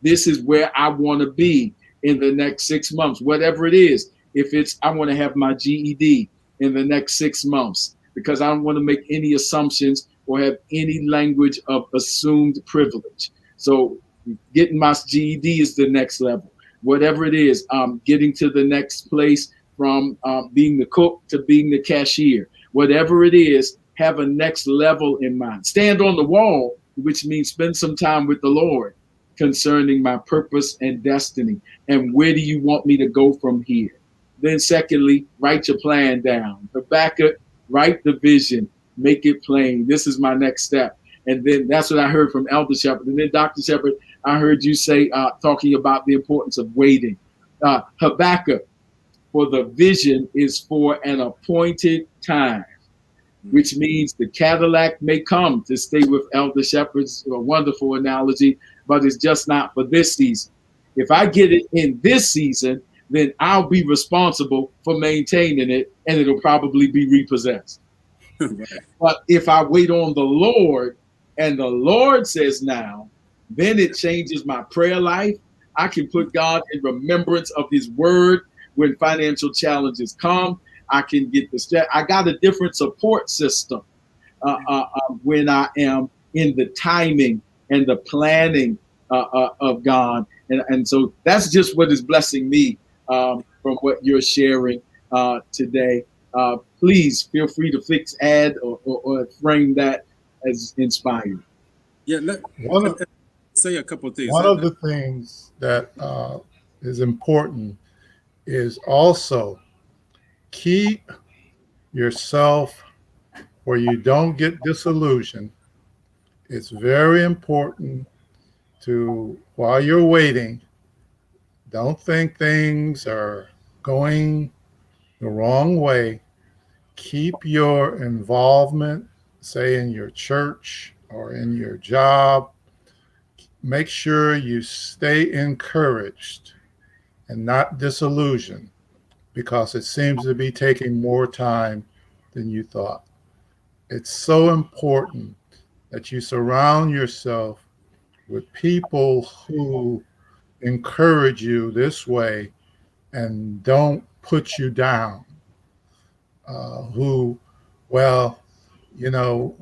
This is where I want to be in the next 6 months, whatever it is. If it's, I want to have my GED in the next 6 months, because I don't want to make any assumptions or have any language of assumed privilege. So getting my GED is the next level. Whatever it is, getting to the next place, from being the cook to being the cashier. Whatever it is, have a next level in mind. Stand on the wall, which means spend some time with the Lord concerning my purpose and destiny. And where do you want me to go from here? Then secondly, write your plan down. Habakkuk, write the vision, make it plain. This is my next step. And then that's what I heard from Elder Shepherd. And then Dr. Shepherd, I heard you say, talking about the importance of waiting. Habakkuk, for the vision is for an appointed time, which means the Cadillac may come, to stay with Elder Shepherd's wonderful analogy, but it's just not for this season. If I get it in this season, then I'll be responsible for maintaining it, and it'll probably be repossessed. Right. But if I wait on the Lord, and the Lord says now, then it changes my prayer life. I can put God in remembrance of his word when financial challenges come. I can get I got a different support system when I am in the timing and the planning of God. And so that's just what is blessing me from what you're sharing today. Please feel free to add or frame that as inspiring. Yeah, say a couple of things. One of the things that is important is also keep yourself where you don't get disillusioned. It's very important to, while you're waiting, don't think things are going the wrong way. Keep your involvement, say in your church or in your job. Make sure you stay encouraged and not disillusioned, because it seems to be taking more time than you thought. It's so important that you surround yourself with people who encourage you this way and don't put you down, who well, you know,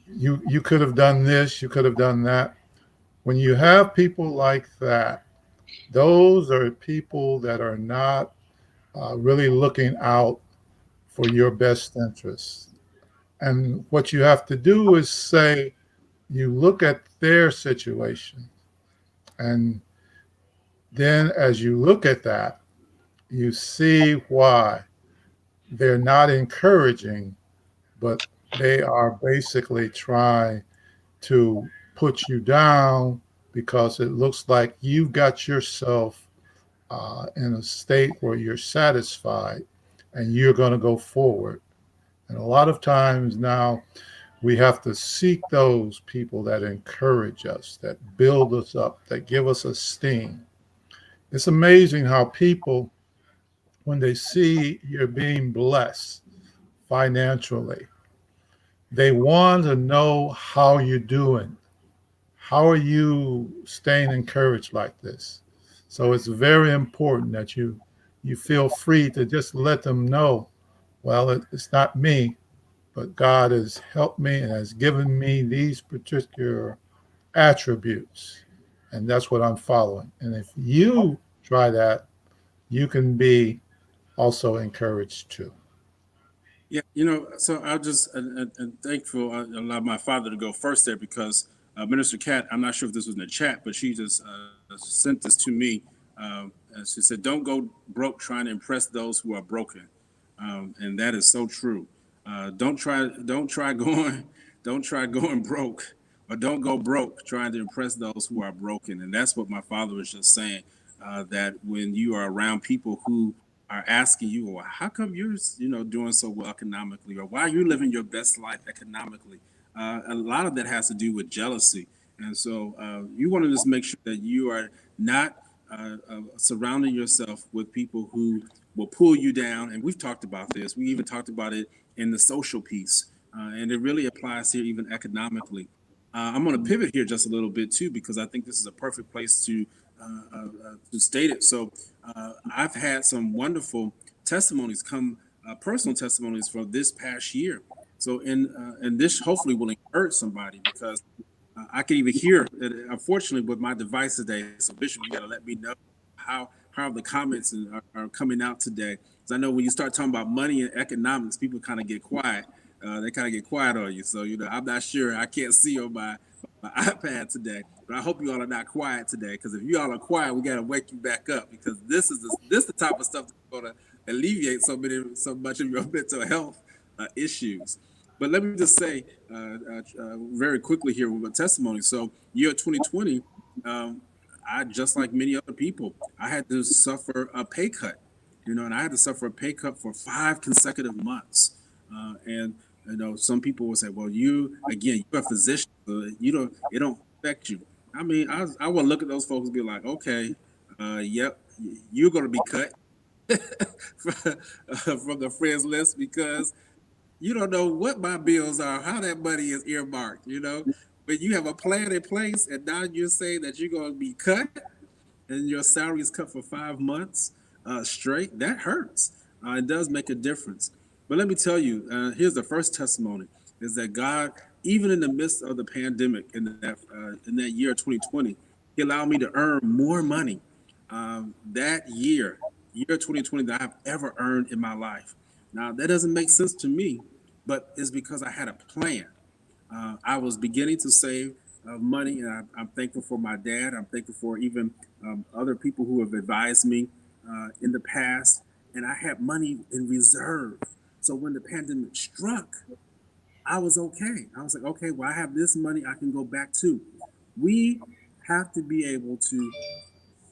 you could have done this, you could have done that. When you have people like that, those are people that are not really looking out for your best interests. And what you have to do is say, you look at their situation, and then as you look at that, you see why they're not encouraging, but they are basically trying to put you down because it looks like you've got yourself in a state where you're satisfied and you're going to go forward. And a lot of times now, we have to seek those people that encourage us, that build us up, that give us esteem. It's amazing how people, when they see you're being blessed financially, they want to know how you're doing. How are you staying encouraged like this? So it's very important that you feel free to just let them know, well, it's not me, but God has helped me and has given me these particular attributes. And that's what I'm following. And if you try that, you can be also encouraged too. Yeah, so I'll just and thankful I allowed my father to go first there because Minister Cat, I'm not sure if this was in the chat, but she just sent this to me. And she said, "Don't go broke trying to impress those who are broken," and that is so true. Don't try going, don't try going broke, or don't go broke trying to impress those who are broken. And that's what my father was just saying. That when you are around people who are asking you, well, how come you're, doing so well economically, or why are you living your best life economically? A lot of that has to do with jealousy, and so you want to just make sure that you are not surrounding yourself with people who will pull you down. And we've talked about this. We even talked about it in the social piece, and it really applies here even economically. I'm going to pivot here just a little bit too, because I think this is a perfect place to state it. So I've had some wonderful testimonies come, personal testimonies for this past year. So and this hopefully will encourage somebody because I can even hear that, unfortunately, with my device today. So Bishop, you got to let me know how the comments are coming out today. Because I know when you start talking about money and economics, people kind of get quiet. They kind of get quiet on you. So I'm not sure. I can't see on my iPad today, but I hope you all are not quiet today. Because if you all are quiet, we got to wake you back up because this is the type of stuff that's going to alleviate so much of your mental health issues. But let me just say very quickly here with a testimony. So year 2020, I, just like many other people, I had to suffer a pay cut, and I had to suffer a pay cut for 5 consecutive months. And some people will say, well, you're a physician, so it don't affect you. I mean, I would look at those folks and be like, okay, yep, you're going to be cut from the friends list because you don't know what my bills are, how that money is earmarked, But you have a plan in place, and now you're saying that you're going to be cut, and your salary is cut for 5 months straight. That hurts. It does make a difference. But let me tell you, here's the first testimony: is that God, even in the midst of the pandemic in that year 2020, He allowed me to earn more money that year 2020, that I've ever earned in my life. Now that doesn't make sense to me, but it's because I had a plan. I was beginning to save money, and I'm thankful for my dad. I'm thankful for even other people who have advised me in the past, and I had money in reserve. So when the pandemic struck, I was okay. I was like, okay, well, I have this money I can go back to. We have to be able to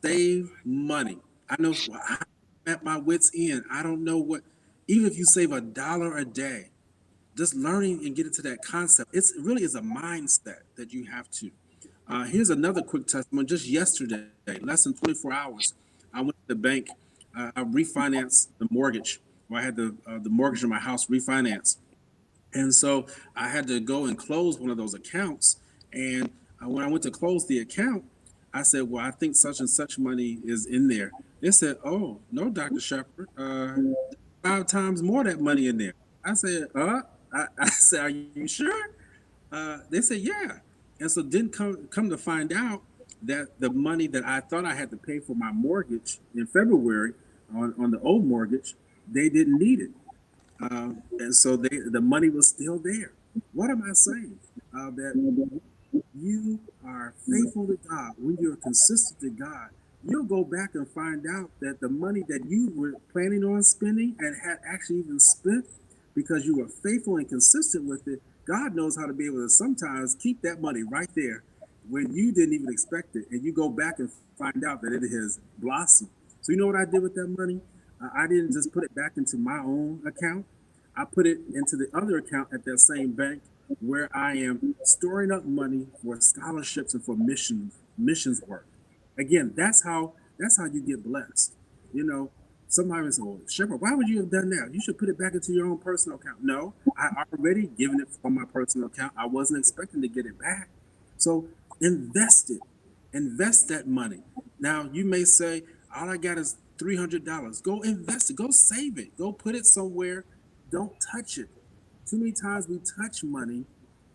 save money. I know I'm at my wit's end. I don't know what, even if you save $1 a day, just learning and getting to that concept, it really is a mindset that you have to. Here's another quick testimony. Just yesterday, less than 24 hours, I went to the bank. I refinanced the mortgage. I had the mortgage on my house refinanced. And so I had to go and close one of those accounts. And when I went to close the account, I said, well, I think such and such money is in there. They said, oh, no, Dr. Shepard, 5 times more of that money in there. I said, I said, are you sure? They said, yeah. And so didn't come to find out that the money that I thought I had to pay for my mortgage in February on the old mortgage, they didn't need it. And so the money was still there. What am I saying? That you are faithful to God, when you're consistent to God, you'll go back and find out that the money that you were planning on spending and had actually even spent, because you were faithful and consistent with it, God knows how to be able to sometimes keep that money right there when you didn't even expect it. And you go back and find out that it has blossomed. So you know what I did with that money? I didn't just put it back into my own account. I put it into the other account at that same bank where I am storing up money for scholarships and for missions work. Again, that's how you get blessed. You know, sometimes, oh, Shepherd, why would you have done that? You should put it back into your own personal account. No, I already given it from my personal account. I wasn't expecting to get it back. So invest it. Invest that money. Now you may say, all I got is $300. Go invest it. Go save it. Go put it somewhere. Don't touch it. Too many times we touch money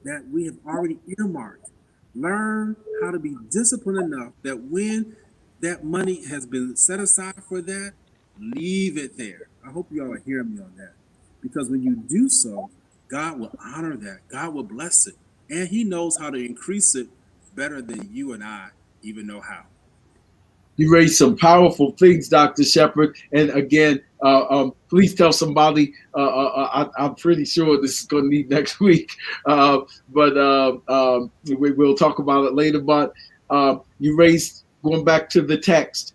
that we have already earmarked. Learn how to be disciplined enough that when that money has been set aside for that, leave it there. I hope you all are hearing me on that. Because when you do so, God will honor that. God will bless it. And he knows how to increase it better than you and I even know how. You raised some powerful things, Dr. Shepherd. And again, please tell somebody. I'm pretty sure this is going to need next week, but we'll talk about it later. But you raised, going back to the text,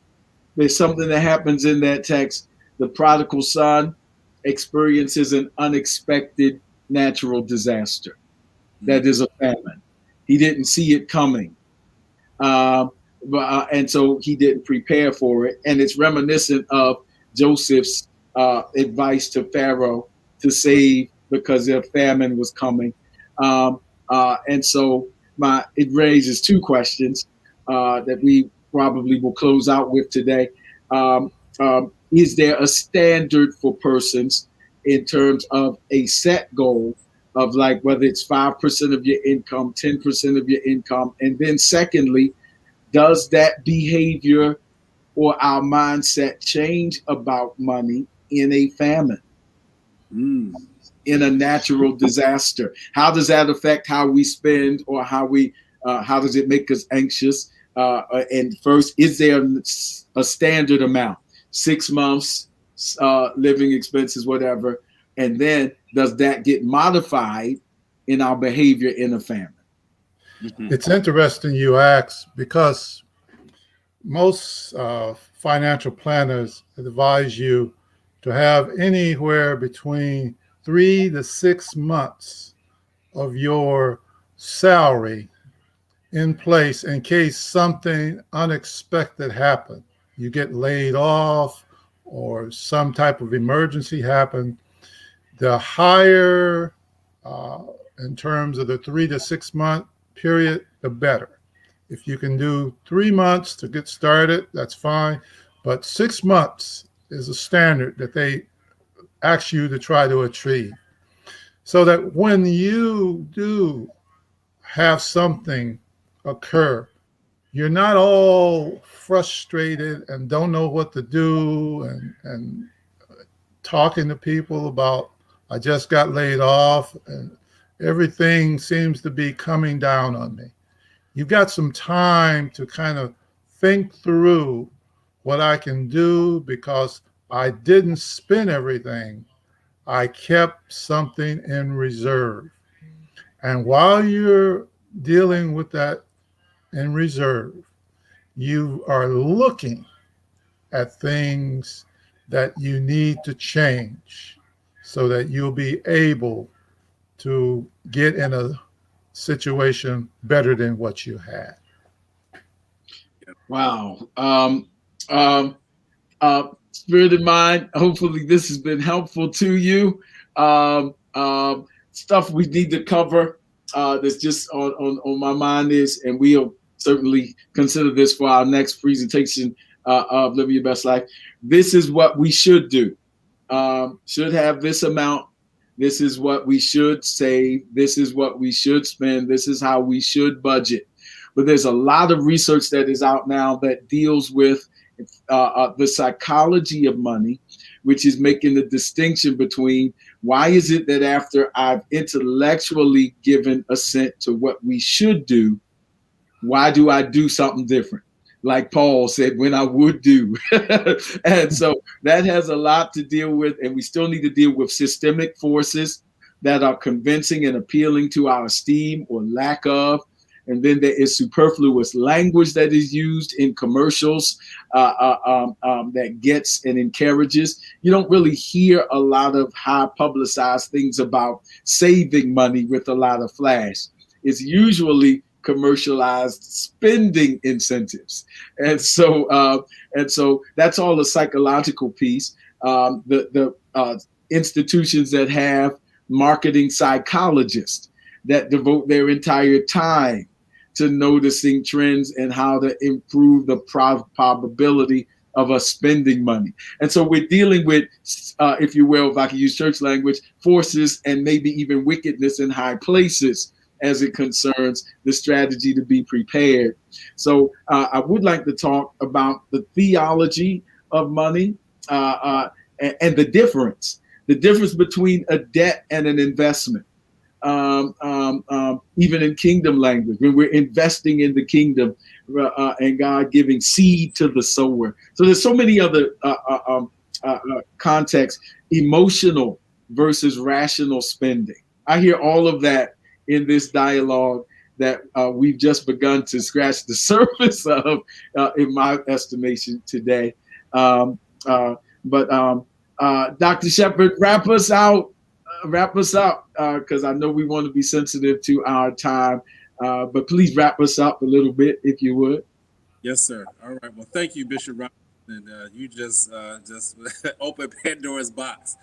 there's something that happens in that text. The prodigal son experiences an unexpected natural disaster. That is a famine. He didn't see it coming. And so he didn't prepare for it. And it's reminiscent of Joseph's advice to Pharaoh to save because their famine was coming. And so it raises two questions that we probably will close out with today. Is there a standard for persons in terms of a set goal of, like, whether it's 5% of your income, 10% of your income? And then secondly, does that behavior or our mindset change about money in a famine, in a natural disaster? How does that affect how we spend, or how does it make us anxious? And first, is there a standard amount, 6 months, living expenses, whatever? And then does that get modified in our behavior in a famine? It's interesting you ask, because most financial planners advise you to have anywhere between 3 to 6 months of your salary in place in case something unexpected happens. You get laid off or some type of emergency happen. The higher in terms of the 3 to 6 month period, the better. If you can do 3 months to get started, that's fine. But 6 months is a standard that they ask you to try to achieve, so that when you do have something occur, you're not all frustrated and don't know what to do and talking to people about, I just got laid off and everything seems to be coming down on me. You've got some time to kind of think through what I can do, because I didn't spend everything. I kept something in reserve. And while you're dealing with that in reserve, you are looking at things that you need to change so that you'll be able to get in a situation better than what you had. Wow. Spirit and mind, hopefully this has been helpful to you. Stuff we need to cover that's just on my mind is, and we'll certainly consider this for our next presentation of Living Your Best Life. This is what we should do. Should have this amount. This is what we should save. This is what we should spend. This is how we should budget. But there's a lot of research that is out now that deals with the psychology of money, which is making the distinction between why is it that after I've intellectually given assent to what we should do, why do I do something different? Like Paul said, when I would do. And so that has a lot to deal with, and we still need to deal with systemic forces that are convincing and appealing to our esteem or lack of. And then there is superfluous language that is used in commercials that gets and encourages. You don't really hear a lot of high publicized things about saving money with a lot of flash. It's usually commercialized spending incentives. And so that's all a psychological piece. The institutions that have marketing psychologists that devote their entire time to noticing trends and how to improve the probability of us spending money. And so we're dealing with, if you will, if I can use church language, forces and maybe even wickedness in high places as it concerns the strategy to be prepared. So I would like to talk about the theology of money and the difference between a debt and an investment. Even in kingdom language, when we're investing in the kingdom and God giving seed to the sower. So there's so many other contexts, emotional versus rational spending. I hear all of that in this dialogue that we've just begun to scratch the surface of, in my estimation today. Dr. Shepherd, wrap us up, because I know we want to be sensitive to our time. But please wrap us up a little bit, if you would. Yes, sir. All right. Well, thank you, Bishop Robinson. And you just opened Pandora's box.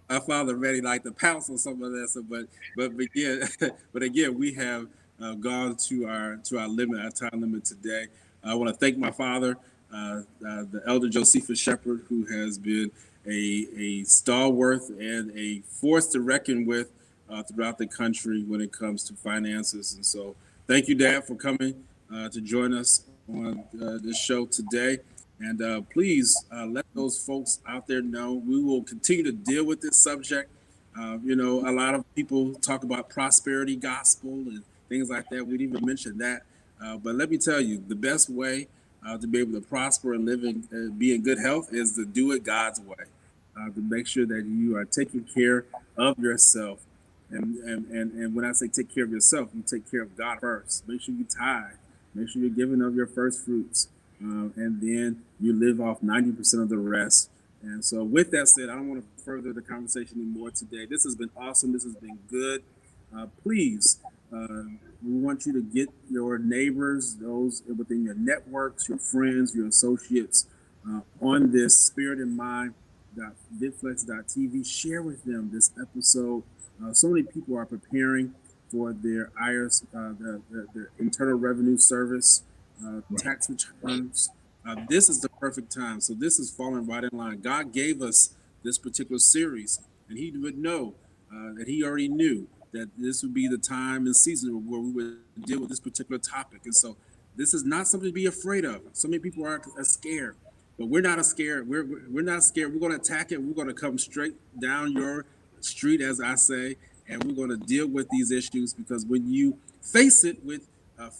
My father ready like to pounce on some of that. So, but again, we have gone to our limit, our time limit today. I want to thank my father, the Elder Josephus Shepherd, who has been a stalwart and a force to reckon with throughout the country when it comes to finances. And so thank you, Dad, for coming to join us on this show today. And please let those folks out there know we will continue to deal with this subject. A lot of people talk about prosperity gospel and things like that. We didn't even mention that. But let me tell you, the best way to be able to prosper and live and be in good health is to do it God's way, to make sure that you are taking care of yourself. And when I say take care of yourself, you take care of God first. Make sure you tithe. Make sure you're giving of your first fruits. And then you live off 90% of the rest. And so with that said, I don't want to further the conversation anymore today. This has been awesome. This has been good. Please, we want you to get your neighbors, those within your networks, your friends, your associates on this spiritandmind.vidflex.tv. Share with them this episode. So many people are preparing for their IRS, their Internal Revenue Service tax returns. This is the perfect time. So this is falling right in line. God gave us this particular series, and He would know that He already knew that this would be the time and season where we would deal with this particular topic. And so this is not something to be afraid of. So many people are scared, but we're not scared. We're not scared. We're going to attack it. We're going to come straight down your street, as I say, and we're going to deal with these issues, because when you face it with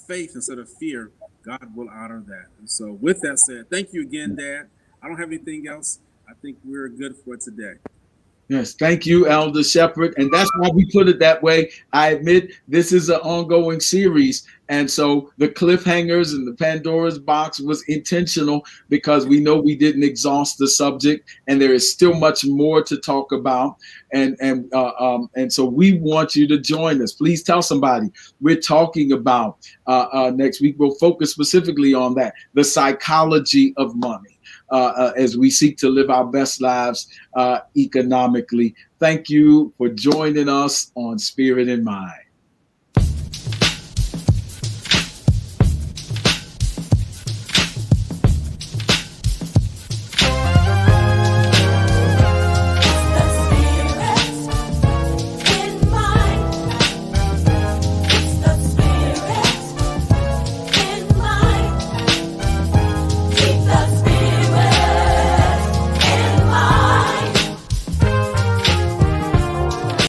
faith instead of fear, God will honor that. And so with that said, thank you again, Dad. I don't have anything else. I think we're good for today. Yes, thank you, Elder Shepherd. And that's why we put it that way. I admit this is an ongoing series. And so the cliffhangers and the Pandora's box was intentional, because we know we didn't exhaust the subject and there is still much more to talk about. And so we want you to join us. Please tell somebody. We're talking about next week. We'll focus specifically on that, the psychology of money. As we seek to live our best lives economically. Thank you for joining us on Spirit and Mind.